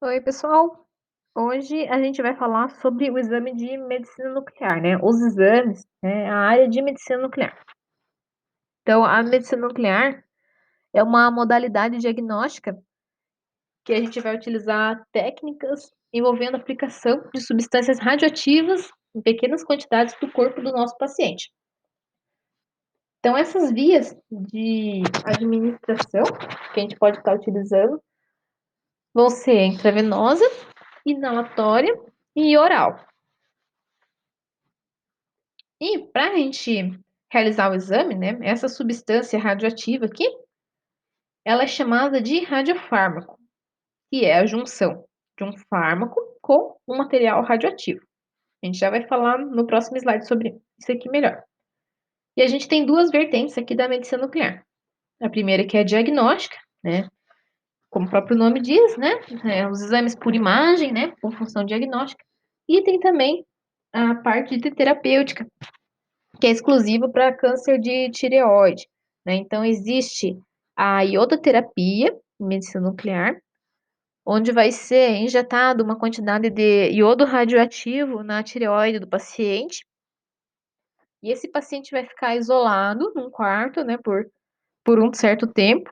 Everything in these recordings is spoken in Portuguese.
Oi, pessoal. Hoje a gente vai falar sobre o exame de medicina nuclear, né? Os exames, né? A área de medicina nuclear. Então, a medicina nuclear é uma modalidade diagnóstica que a gente vai utilizar técnicas envolvendo a aplicação de substâncias radioativas em pequenas quantidades do corpo do nosso paciente. Então, essas vias de administração que a gente pode estar utilizando vão ser intravenosa, inalatória e oral. E para a gente realizar o exame, né, essa substância radioativa aqui, ela é chamada de radiofármaco, que é a junção de um fármaco com um material radioativo. A gente já vai falar no próximo slide sobre isso aqui melhor. E a gente tem duas vertentes aqui da medicina nuclear. A primeira que é a diagnóstica, né, como o próprio nome diz, né, os exames por imagem, né, com função diagnóstica. E tem também a parte de terapêutica, que é exclusivo para câncer de tireoide, né? Então, existe a iodoterapia, em medicina nuclear, onde vai ser injetado uma quantidade de iodo radioativo na tireoide do paciente, e esse paciente vai ficar isolado num quarto, né, por um certo tempo,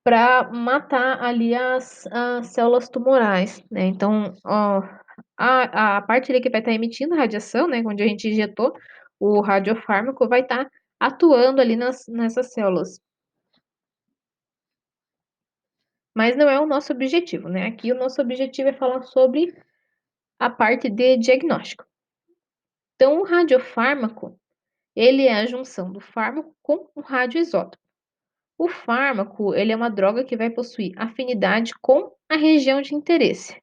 para matar ali as células tumorais, né? Então, ó, a parte ali que vai estar emitindo radiação, né, onde a gente injetou o radiofármaco, vai estar atuando ali nessas células. Mas não é o nosso objetivo, né? Aqui o nosso objetivo é falar sobre a parte de diagnóstico. Então, o radiofármaco, ele é a junção do fármaco com o radioisótopo. O fármaco, ele é uma droga que vai possuir afinidade com a região de interesse.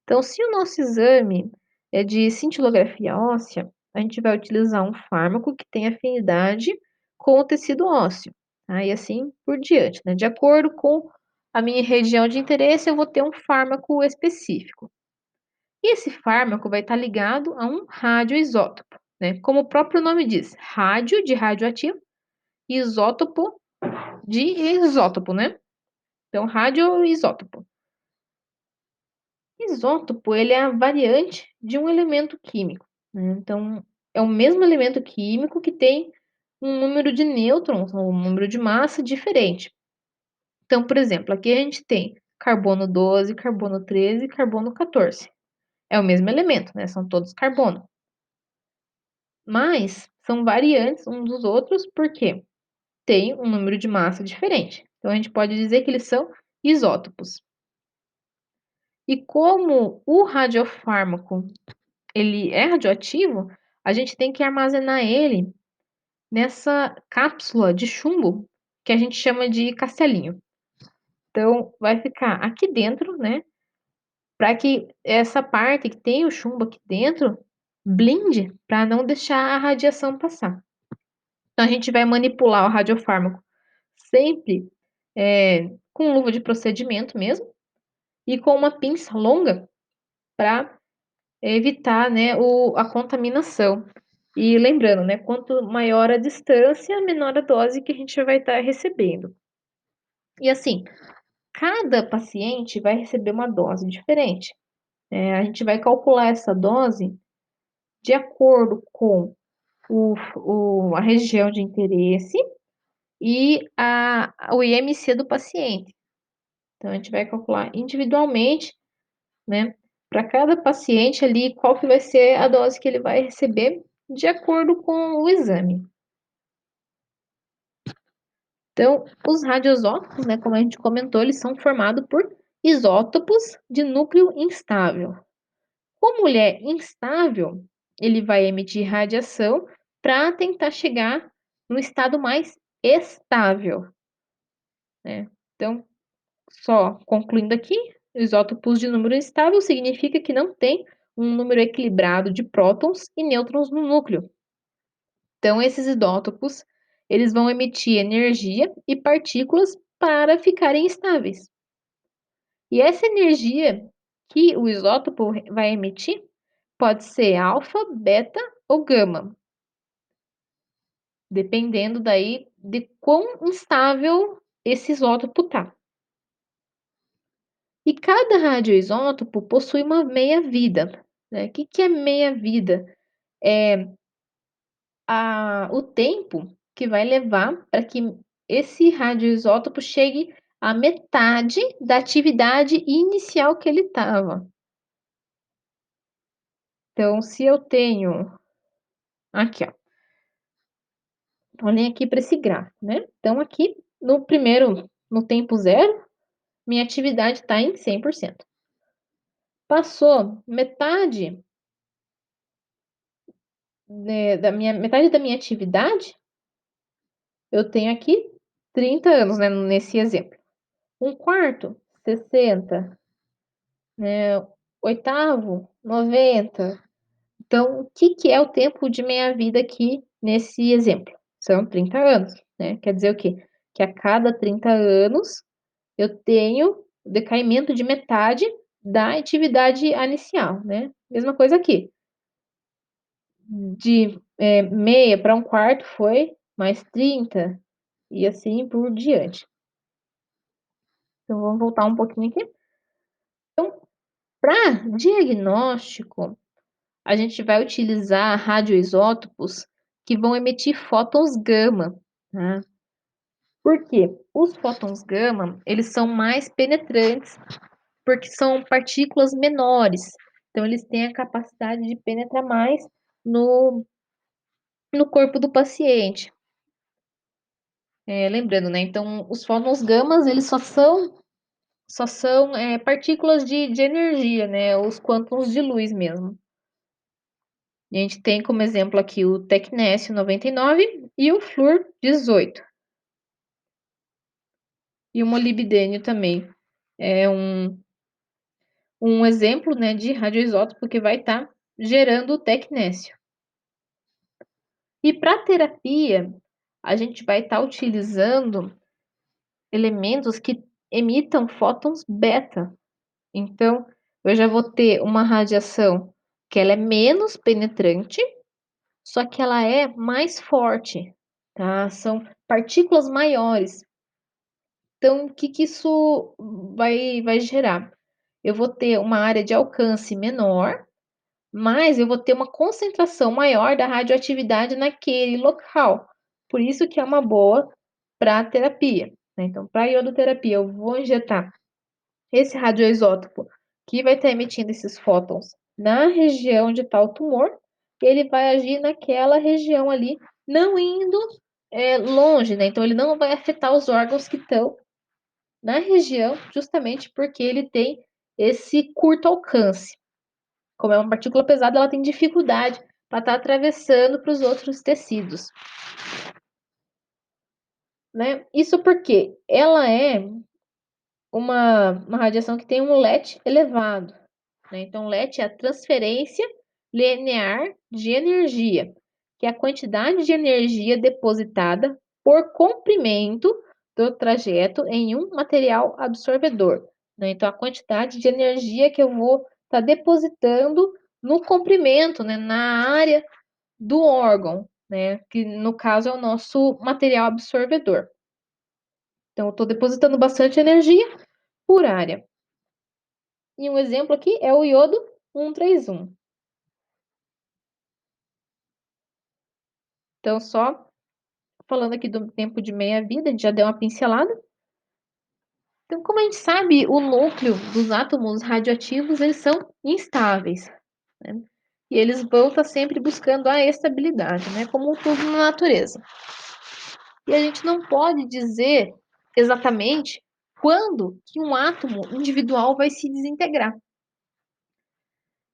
Então, se o nosso exame é de cintilografia óssea, a gente vai utilizar um fármaco que tem afinidade com o tecido ósseo, tá? E assim por diante, né? De acordo com a minha região de interesse, eu vou ter um fármaco específico. E esse fármaco vai estar ligado a um radioisótopo, né? Como o próprio nome diz, rádio de radioativo e isótopo de isótopo, né? Então, radioisótopo. Isótopo, ele é a variante de um elemento químico, né? Então, é o mesmo elemento químico que tem um número de nêutrons, ou um número de massa diferente. Então, por exemplo, aqui a gente tem carbono 12, carbono 13 e carbono 14. É o mesmo elemento, né? São todos carbono. Mas são variantes uns dos outros porque tem um número de massa diferente. Então, a gente pode dizer que eles são isótopos. E como o radiofármaco ele é radioativo, a gente tem que armazenar ele nessa cápsula de chumbo que a gente chama de castelinho. Então, vai ficar aqui dentro, né? Para que essa parte que tem o chumbo aqui dentro blinde para não deixar a radiação passar. Então, a gente vai manipular o radiofármaco sempre com luva de procedimento mesmo e com uma pinça longa para evitar, né, a contaminação. E lembrando, né, quanto maior a distância, menor a dose que a gente vai estar recebendo. E assim, cada paciente vai receber uma dose diferente. A gente vai calcular essa dose de acordo com a região de interesse e o IMC do paciente. Então, a gente vai calcular individualmente, né, para cada paciente ali, qual que vai ser a dose que ele vai receber de acordo com o exame. Então, os radioisótopos, né, como a gente comentou, eles são formados por isótopos de núcleo instável. Como ele é instável, ele vai emitir radiação para tentar chegar no estado mais estável, né? Então, só concluindo aqui, isótopos de número instável significa que não tem um número equilibrado de prótons e nêutrons no núcleo. Então, esses isótopos, eles vão emitir energia e partículas para ficarem estáveis. E essa energia que o isótopo vai emitir pode ser alfa, beta ou gama, dependendo daí de quão instável esse isótopo está. E cada radioisótopo possui uma meia-vida, né. Que é meia-vida? É o tempo que vai levar para que esse radioisótopo chegue à metade da atividade inicial que ele estava. Então, se eu tenho aqui, ó, olhem aqui para esse gráfico, né. Então aqui no tempo zero, minha atividade está em 100%. Passou metade da minha atividade, eu tenho aqui 30 anos, né, nesse exemplo. Um quarto, 60, né, oitavo, 90. Então, o que é o tempo de meia-vida aqui nesse exemplo? São 30 anos, né. Quer dizer o quê? Que a cada 30 anos eu tenho decaimento de metade da atividade inicial, né. Mesma coisa aqui, meia para um quarto foi mais 30 e assim por diante. Então vamos voltar um pouquinho aqui. Então, para diagnóstico, a gente vai utilizar radioisótopos que vão emitir fótons gama, tá. Por quê? Os fótons gama, eles são mais penetrantes, porque são partículas menores, então eles têm a capacidade de penetrar mais no corpo do paciente. Lembrando, né, então os fótons gamas, eles só são partículas de energia, né, os quântons de luz mesmo. E a gente tem como exemplo aqui o tecnésio 99 e o flúor 18. E o molibdênio também é um exemplo, né, de radioisótopo que vai estar gerando o tecnésio. E para terapia, a gente vai estar utilizando elementos que emitam fótons beta. Então, eu já vou ter uma radiação que ela é menos penetrante, só que ela é mais forte, tá? São partículas maiores. Então, o que que isso vai gerar? Eu vou ter uma área de alcance menor, mas eu vou ter uma concentração maior da radioatividade naquele local. Por isso que é uma boa para terapia, né. Então, para iodoterapia, eu vou injetar esse radioisótopo que vai estar emitindo esses fótons na região onde está o tumor, ele vai agir naquela região ali, não indo, longe, né, então ele não vai afetar os órgãos que estão na região, justamente porque ele tem esse curto alcance. Como é uma partícula pesada, ela tem dificuldade para estar atravessando para os outros tecidos, né. Isso porque ela é uma radiação que tem um LET elevado, né, então LET é a transferência linear de energia, que é a quantidade de energia depositada por comprimento do trajeto em um material absorvedor, né, então a quantidade de energia que eu vou estar depositando no comprimento, né, na área do órgão, né, que no caso é o nosso material absorvedor. Então eu estou depositando bastante energia por área. E um exemplo aqui é o iodo 131. Então, só falando aqui do tempo de meia-vida, a gente já deu uma pincelada. Então, como a gente sabe, o núcleo dos átomos radioativos, eles são instáveis, né? E eles vão estar sempre buscando a estabilidade, né? Como tudo na natureza. E a gente não pode dizer exatamente quando que um átomo individual vai se desintegrar.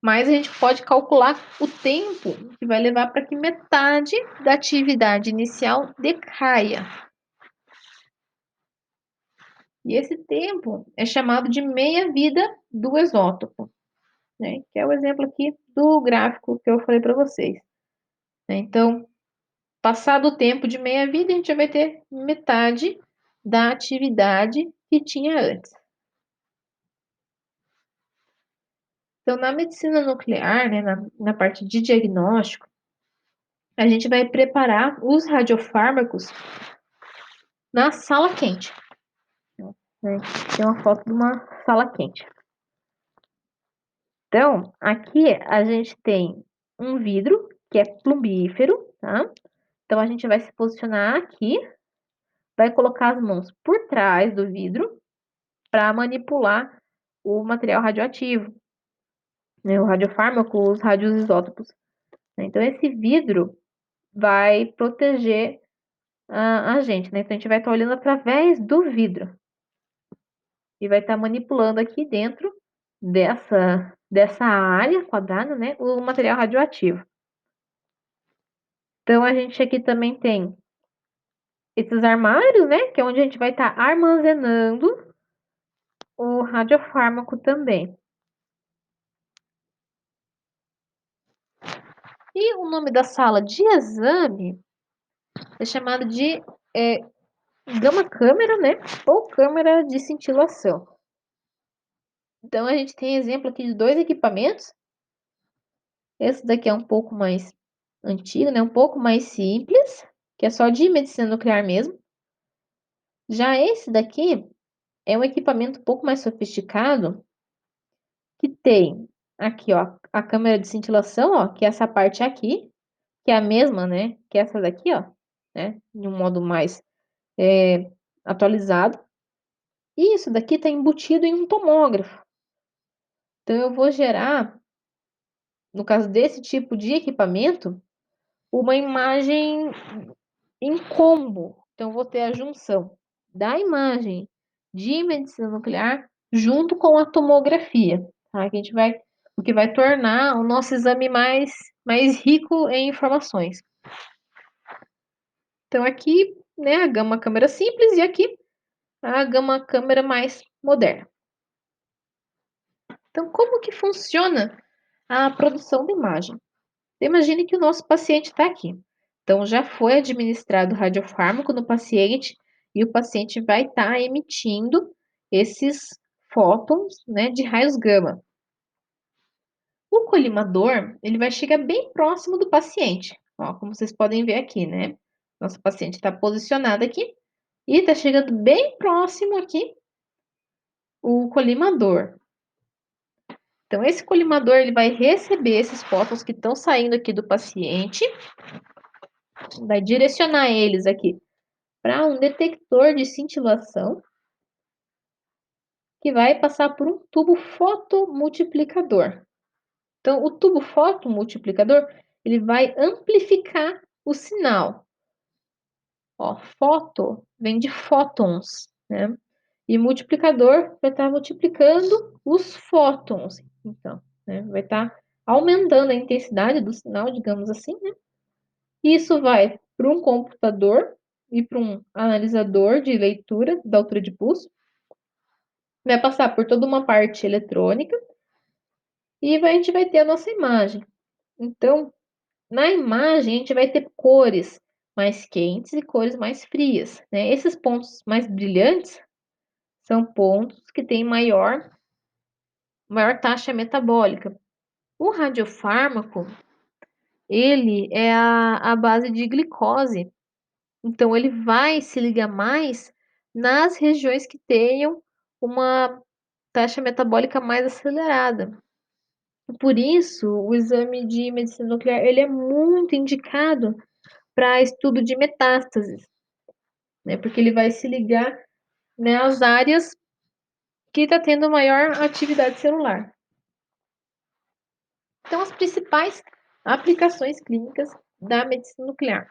Mas a gente pode calcular o tempo que vai levar para que metade da atividade inicial decaia. E esse tempo é chamado de meia-vida do isótopo, né? Que é o exemplo aqui do gráfico que eu falei para vocês, né? Então, passado o tempo de meia-vida, a gente já vai ter metade da atividade que tinha antes. Então, na medicina nuclear, né, na parte de diagnóstico, a gente vai preparar os radiofármacos na sala quente. né? Tem uma foto de uma sala quente. Então, aqui a gente tem um vidro que é plumbífero, tá? Então, a gente vai se posicionar aqui, vai colocar as mãos por trás do vidro para manipular o material radioativo, né? O radiofármaco, os radioisótopos. Então, esse vidro vai proteger a gente, né? Então, a gente vai estar olhando através do vidro e vai estar manipulando aqui dentro dessa área quadrada, né? O material radioativo. Então, a gente aqui também tem esses armários, né? Que é onde a gente vai estar armazenando o radiofármaco também. E o nome da sala de exame é chamado de gama câmera, né? Ou câmera de cintilação. Então, a gente tem exemplo aqui de dois equipamentos. Esse daqui é um pouco mais antigo, né? Um pouco mais simples, que é só de medicina nuclear mesmo. Já esse daqui é um equipamento um pouco mais sofisticado, que tem aqui, ó, a câmera de cintilação, ó, que é essa parte aqui, que é a mesma, né, que essa daqui, ó, né, de um modo mais atualizado. E isso daqui está embutido em um tomógrafo. Então, eu vou gerar, no caso desse tipo de equipamento, uma imagem em combo. Então, eu vou ter a junção da imagem de medicina nuclear junto com a tomografia, tá? Que a gente vai, o que vai tornar o nosso exame mais rico em informações. Então, aqui, né, a gama câmera simples e aqui a gama câmera mais moderna. Então, como que funciona a produção da imagem? Imagine que o nosso paciente está aqui. Então, já foi administrado radiofármaco no paciente e o paciente vai estar emitindo esses fótons, né, de raios gama. O colimador, ele vai chegar bem próximo do paciente. Ó, como vocês podem ver aqui, né? Nosso paciente está posicionado aqui e está chegando bem próximo aqui o colimador. Então, esse colimador ele vai receber esses fótons que estão saindo aqui do paciente, vai direcionar eles aqui para um detector de cintilação que vai passar por um tubo fotomultiplicador. Então, o tubo fotomultiplicador ele vai amplificar o sinal. Ó, foto vem de fótons, né? E multiplicador vai estar multiplicando os fótons. Então, né? Vai estar aumentando a intensidade do sinal, digamos assim, né? Isso vai para um computador e para um analisador de leitura da altura de pulso. Vai passar por toda uma parte eletrônica e a gente vai ter a nossa imagem. Então, na imagem, a gente vai ter cores mais quentes e cores mais frias, né? Esses pontos mais brilhantes são pontos que têm maior taxa metabólica. O radiofármaco, ele é a base de glicose. Então, ele vai se ligar mais nas regiões que tenham uma taxa metabólica mais acelerada. Por isso, o exame de medicina nuclear ele é muito indicado para estudo de metástases, né? Porque ele vai se ligar, né, às áreas que está tendo maior atividade celular. Então, as principais aplicações clínicas da medicina nuclear.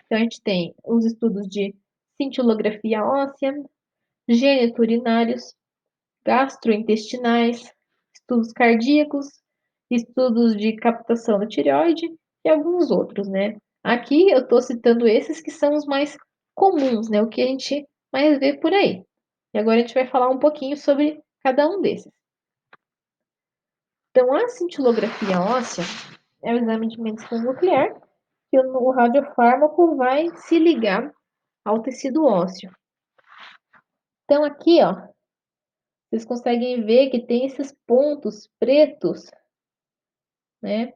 Então, a gente tem os estudos de cintilografia óssea, geniturinários, gastrointestinais, estudos cardíacos, estudos de captação da tireoide e alguns outros, né? Aqui eu estou citando esses que são os mais comuns, né? O que a gente mais vê por aí. E agora a gente vai falar um pouquinho sobre cada um desses. Então, a cintilografia óssea é o exame de medicina nuclear que o radiofármaco vai se ligar ao tecido ósseo. Então, aqui, ó, vocês conseguem ver que tem esses pontos pretos, né?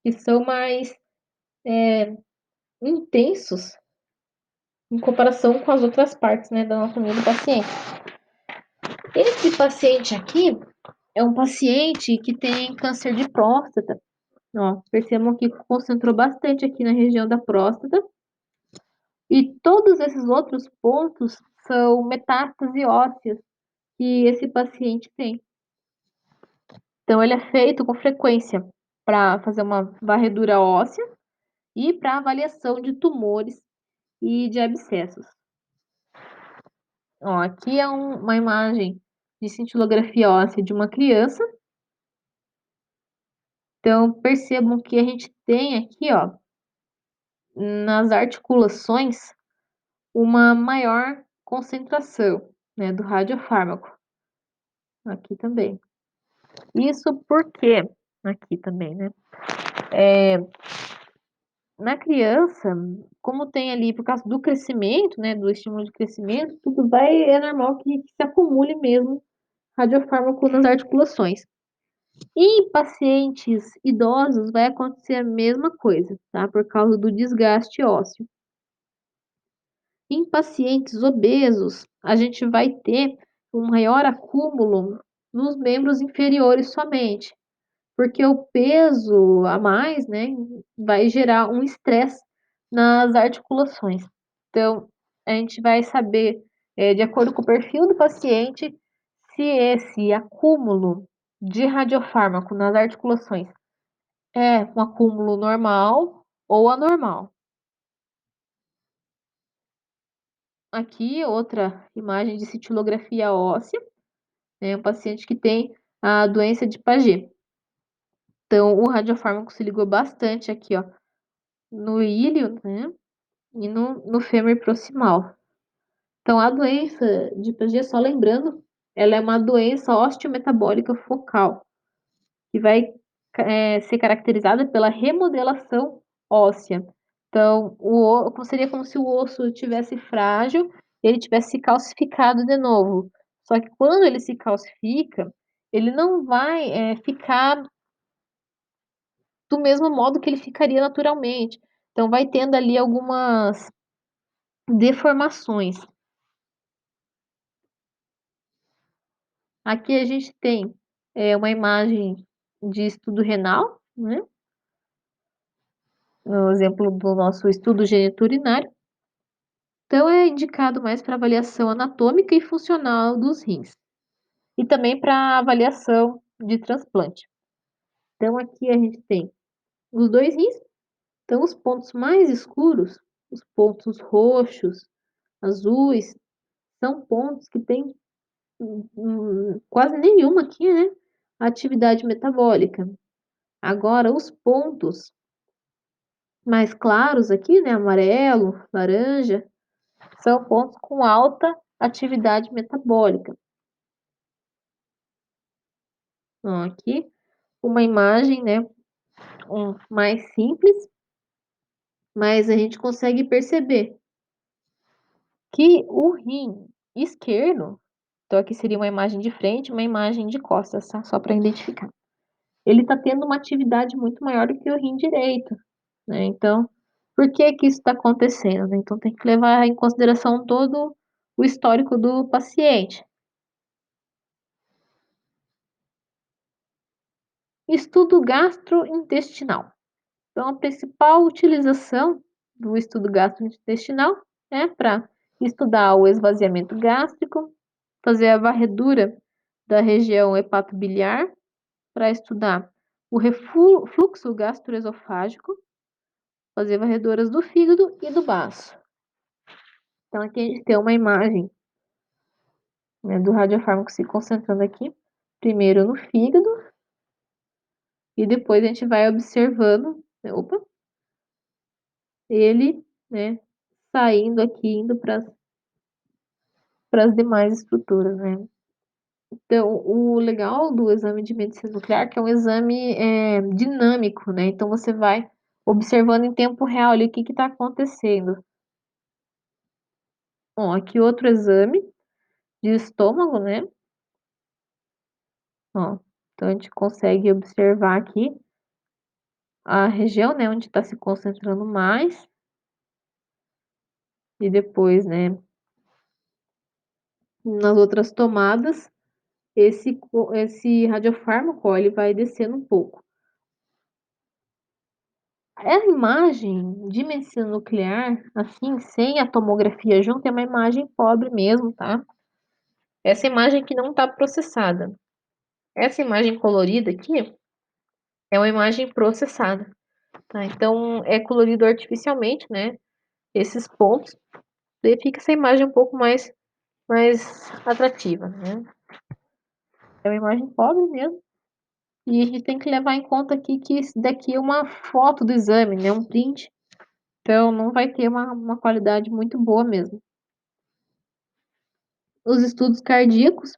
Que são mais intensos em comparação com as outras partes, né, da anatomia do paciente. Esse paciente aqui é um paciente que tem câncer de próstata. Ó, percebam que concentrou bastante aqui na região da próstata. E todos esses outros pontos são metástase ósseas que esse paciente tem. Então, ele é feito com frequência para fazer uma varredura óssea e para avaliação de tumores e de abscessos. Ó, aqui é uma imagem de cintilografia óssea de uma criança. Então, percebam que a gente tem aqui, ó, nas articulações, uma maior concentração, né, do radiofármaco. Aqui também. Isso porque, aqui também, né? Na criança, como tem ali, por causa do crescimento, né, do estímulo de crescimento, tudo vai, é normal que se acumule mesmo radiofármaco nas articulações. E em pacientes idosos vai acontecer a mesma coisa, tá? Por causa do desgaste ósseo. Em pacientes obesos, a gente vai ter um maior acúmulo nos membros inferiores somente, porque o peso a mais, né, vai gerar um estresse nas articulações. Então, a gente vai saber, de acordo com o perfil do paciente, se esse acúmulo de radiofármaco nas articulações é um acúmulo normal ou anormal. Aqui, outra imagem de cintilografia óssea, né, um paciente que tem a doença de Paget. Então, o radiofármaco se ligou bastante aqui, ó, no ilho, né, e no fêmur proximal. Então, a doença de Paget, só lembrando, ela é uma doença osteometabólica focal, que vai ser caracterizada pela remodelação óssea. Então, seria como se o osso tivesse frágil, ele tivesse se calcificado de novo. Só que quando ele se calcifica, ele não vai ficar do mesmo modo que ele ficaria naturalmente. Então, vai tendo ali algumas deformações. Aqui a gente tem uma imagem de estudo renal, né? No exemplo do nosso estudo geniturinário. Então, é indicado mais para avaliação anatômica e funcional dos rins. E também para avaliação de transplante. Então, aqui a gente tem os dois rins. Então, os pontos mais escuros, os pontos roxos, azuis, são pontos que têm quase nenhuma aqui, né? Atividade metabólica. Agora, os pontos mais claros aqui, né? Amarelo, laranja, são pontos com alta atividade metabólica. Então, aqui, uma imagem, né? Mais simples, mas a gente consegue perceber que o rim esquerdo, então aqui seria uma imagem de frente, uma imagem de costas, tá? Só para identificar. Ele está tendo uma atividade muito maior do que o rim direito, né? Então, por que que isso está acontecendo, né? Então, tem que levar em consideração todo o histórico do paciente. Estudo gastrointestinal. Então, a principal utilização do estudo gastrointestinal é para estudar o esvaziamento gástrico, fazer a varredura da região hepatobiliar, para estudar o refluxo gastroesofágico, fazer varreduras do fígado e do baço. Então, aqui a gente tem uma imagem, né, do radiofármaco se concentrando aqui, primeiro no fígado, e depois a gente vai observando, né, ele, né, saindo aqui, indo para as demais estruturas, né. Então, o legal do exame de medicina nuclear, que é um exame dinâmico, né, então você vai observando em tempo real ali o que está acontecendo. Bom, aqui outro exame de estômago, né, ó, então a gente consegue observar aqui a região, né, onde está se concentrando mais, e depois, né, nas outras tomadas, esse radiofármaco, ó, ele vai descendo um pouco. A imagem de medicina nuclear, assim, sem a tomografia junto, é uma imagem pobre mesmo, tá? Essa imagem que não está processada. Essa imagem colorida aqui é uma imagem processada, tá? Então, é colorido artificialmente, né? Esses pontos, daí fica essa imagem um pouco mais atrativa, né? É uma imagem pobre mesmo. E a gente tem que levar em conta aqui que isso daqui é uma foto do exame, né? Um print. Então, não vai ter uma qualidade muito boa mesmo. Os estudos cardíacos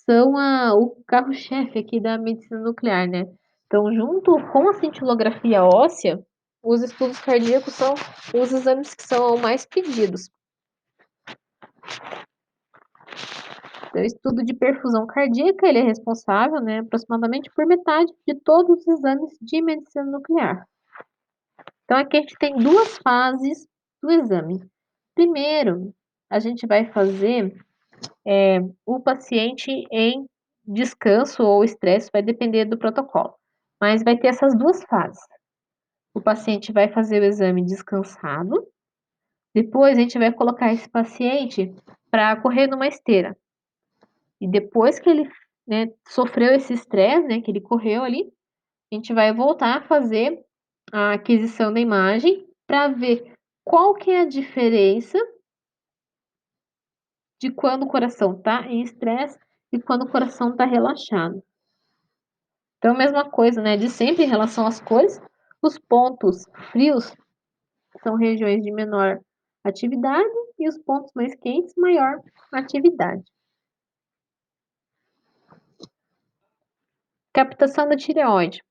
são o carro-chefe aqui da medicina nuclear, né? Então, junto com a cintilografia óssea, os estudos cardíacos são os exames que são mais pedidos. Então, o estudo de perfusão cardíaca, ele é responsável, né, aproximadamente por metade de todos os exames de medicina nuclear. Então, aqui a gente tem duas fases do exame. Primeiro, a gente vai fazer o paciente em descanso ou estresse, vai depender do protocolo. Mas vai ter essas duas fases. O paciente vai fazer o exame descansado, depois a gente vai colocar esse paciente para correr numa esteira. E depois que ele, né, sofreu esse estresse, né, que ele correu ali, a gente vai voltar a fazer a aquisição da imagem para ver qual que é a diferença de quando o coração está em estresse e quando o coração está relaxado. Então, mesma coisa, né, de sempre em relação às cores, os pontos frios são regiões de menor atividade e os pontos mais quentes, maior atividade. Captação da tireoide.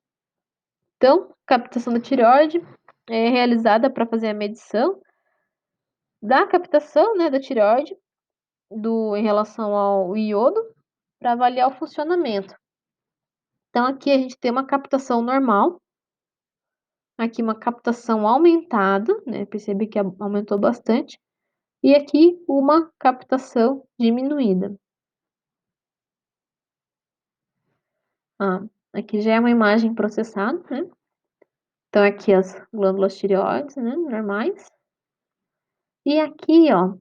Então, captação da tireoide é realizada para fazer a medição da captação, né, da tireoide em relação ao iodo para avaliar o funcionamento. Então, aqui a gente tem uma captação normal, aqui uma captação aumentada, né? Percebe que aumentou bastante, e aqui uma captação diminuída. Ah, aqui já é uma imagem processada, né? Então, aqui as glândulas tireoides, né? Normais. E aqui, ó,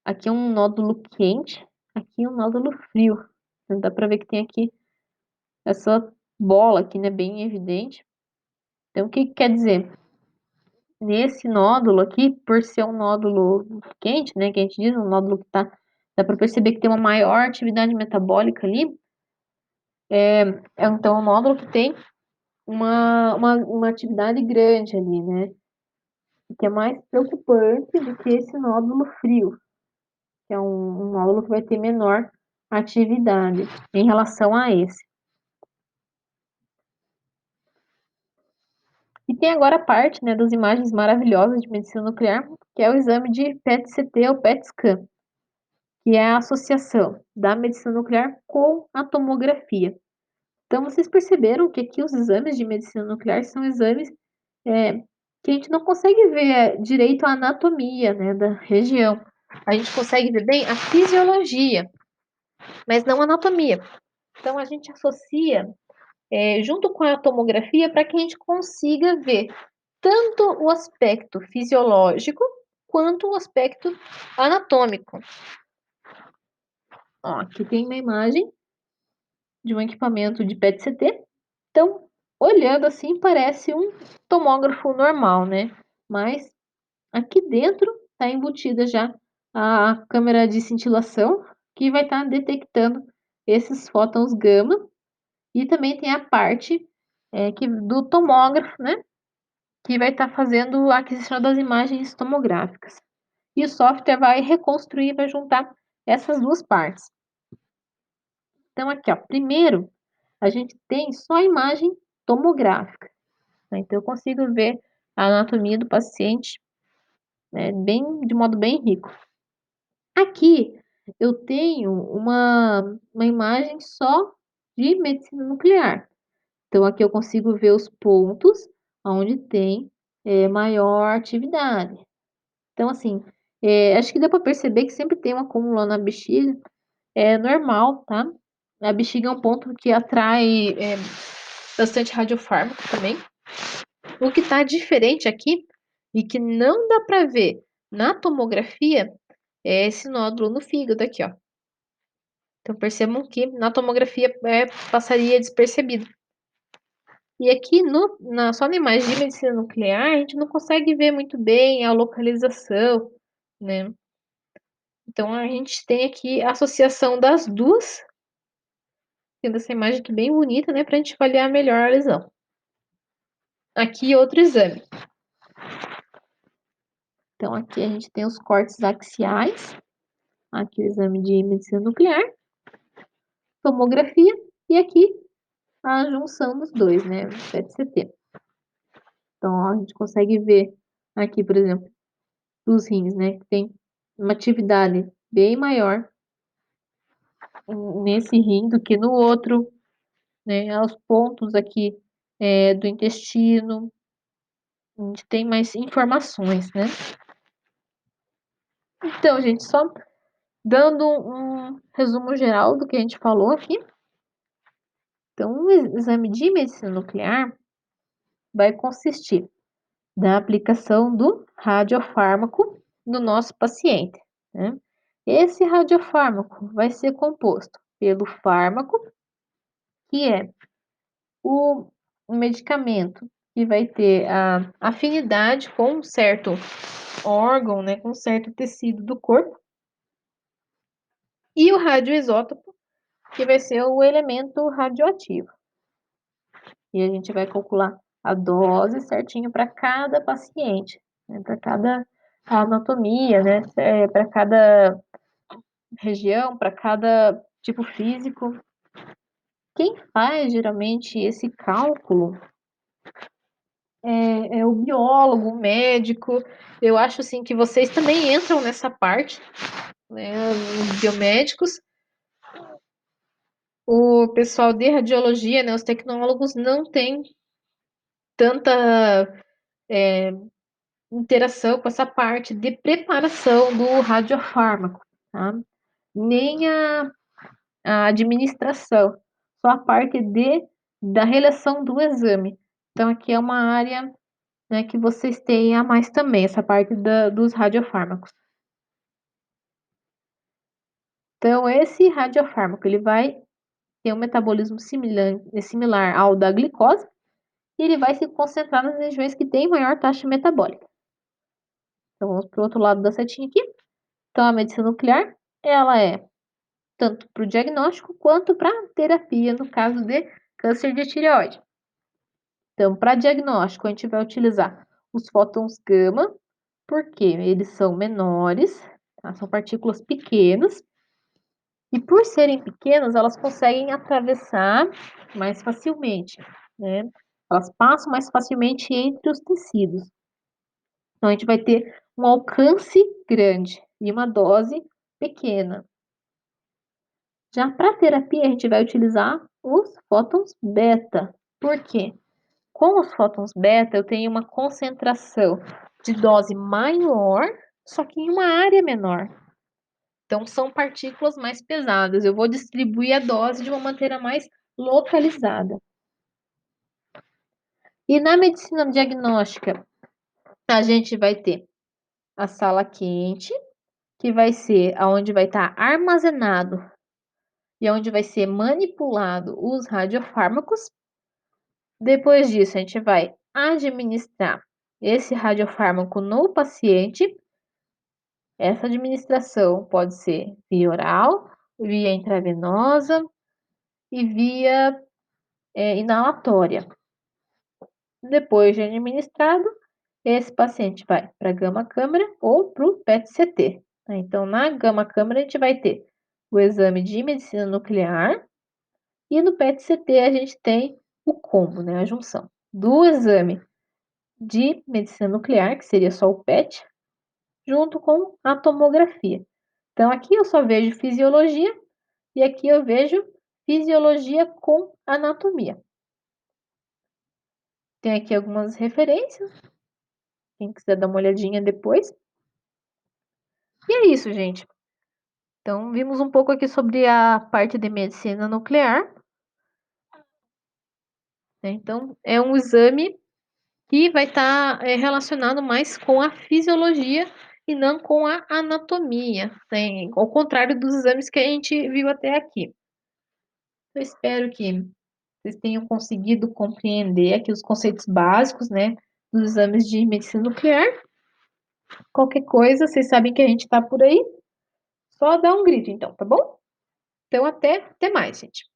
aqui é um nódulo quente, aqui é um nódulo frio. Então, dá para ver que tem aqui essa bola aqui, né? Bem evidente. Então, o que quer dizer? Nesse nódulo aqui, por ser um nódulo quente, né? Que a gente diz, um nódulo que tá. Dá para perceber que tem uma maior atividade metabólica ali. Então, um nódulo que tem uma atividade grande ali, né? Que é mais preocupante do que esse nódulo frio, que é um nódulo que vai ter menor atividade em relação a esse. E tem agora a parte, né, das imagens maravilhosas de medicina nuclear, que é o exame de PET-CT ou PET-scan, que é a associação da medicina nuclear com a tomografia. Então, vocês perceberam que aqui os exames de medicina nuclear são exames que a gente não consegue ver direito a anatomia, né, da região. A gente consegue ver bem a fisiologia, mas não a anatomia. Então, a gente associa junto com a tomografia para que a gente consiga ver tanto o aspecto fisiológico quanto o aspecto anatômico. Ó, aqui tem uma imagem de um equipamento de PET-CT. Então, olhando assim, parece um tomógrafo normal, né? Mas aqui dentro está embutida já a câmera de cintilação, que vai estar detectando esses fótons gama. E também tem a parte do tomógrafo, né? Que vai estar fazendo a aquisição das imagens tomográficas. E o software vai reconstruir, vai juntar essas duas partes. Então, aqui, ó, primeiro, a gente tem só a imagem tomográfica, né? Então, eu consigo ver a anatomia do paciente, né, de modo bem rico. Aqui, eu tenho uma imagem só de medicina nuclear. Então, aqui eu consigo ver os pontos onde tem maior atividade. Então, assim, acho que dá para perceber que sempre tem um acúmulo lá na bexiga. É normal, tá? A bexiga é um ponto que atrai bastante radiofármaco também. O que está diferente aqui e que não dá para ver na tomografia é esse nódulo no fígado aqui, ó. Então percebam que na tomografia passaria despercebido. E aqui só na imagem de medicina nuclear a gente não consegue ver muito bem a localização, né? Então a gente tem aqui a associação das duas, tendo essa imagem aqui bem bonita, né, para a gente avaliar melhor a lesão. Aqui outro exame. Então aqui a gente tem os cortes axiais, aqui o exame de medicina nuclear, tomografia e aqui a junção dos dois, né, PET-CT. Então a gente consegue ver aqui, por exemplo, dos rins, né, que tem uma atividade bem maior nesse rim do que no outro, né, aos pontos aqui do intestino, a gente tem mais informações, né. Então, gente, só dando um resumo geral do que a gente falou aqui. Então, o exame de medicina nuclear vai consistir da aplicação do radiofármaco no nosso paciente, né. Esse radiofármaco vai ser composto pelo fármaco, que é o medicamento que vai ter a afinidade com um certo órgão, né, com um certo tecido do corpo, e o radioisótopo, que vai ser o elemento radioativo. E a gente vai calcular a dose certinho para cada paciente, né, para cada anatomia, né, para cada região, para cada tipo físico. Quem faz geralmente esse cálculo é o biólogo, o médico. Eu acho assim que vocês também entram nessa parte, né, os biomédicos. O pessoal de radiologia, né, os tecnólogos não têm tanta interação com essa parte de preparação do radiofármaco, tá? Nem a administração, só a parte da relação do exame. Então, aqui é uma área, né, que vocês têm a mais também, essa parte dos radiofármacos. Então, esse radiofármaco, ele vai ter um metabolismo similar ao da glicose, e ele vai se concentrar nas regiões que têm maior taxa metabólica. Então, vamos para o outro lado da setinha aqui. Então, a medicina nuclear, ela é tanto para o diagnóstico quanto para a terapia, no caso de câncer de tireoide. Então, para diagnóstico, a gente vai utilizar os fótons gama, porque eles são menores, tá? São partículas pequenas, e por serem pequenas, elas conseguem atravessar mais facilmente, né? Elas passam mais facilmente entre os tecidos. Então, a gente vai ter um alcance grande e uma dose pequena. Já para terapia, a gente vai utilizar os fótons beta. Por quê? Com os fótons beta, eu tenho uma concentração de dose maior, só que em uma área menor. Então, são partículas mais pesadas. Eu vou distribuir a dose de uma maneira mais localizada. E na medicina diagnóstica, a gente vai ter a sala quente, que vai ser aonde vai estar armazenado e onde vai ser manipulado os radiofármacos. Depois disso, a gente vai administrar esse radiofármaco no paciente. Essa administração pode ser via oral, via intravenosa e via inalatória. Depois de administrado, esse paciente vai para a gama-câmara ou para o PET-CT. Então, na gama-câmara, a gente vai ter o exame de medicina nuclear e no PET-CT a gente tem o combo, né, a junção do exame de medicina nuclear, que seria só o PET, junto com a tomografia. Então, aqui eu só vejo fisiologia e aqui eu vejo fisiologia com anatomia. Tem aqui algumas referências, quem quiser dar uma olhadinha depois. E é isso, gente. Então, vimos um pouco aqui sobre a parte de medicina nuclear, né, então é um exame que vai estar, relacionado mais com a fisiologia e não com a anatomia, né, ao contrário dos exames que a gente viu até aqui. Eu espero que vocês tenham conseguido compreender aqui os conceitos básicos, né, dos exames de medicina nuclear. Qualquer coisa, vocês sabem que a gente está por aí, só dá um grito então, tá bom? Então até mais, gente.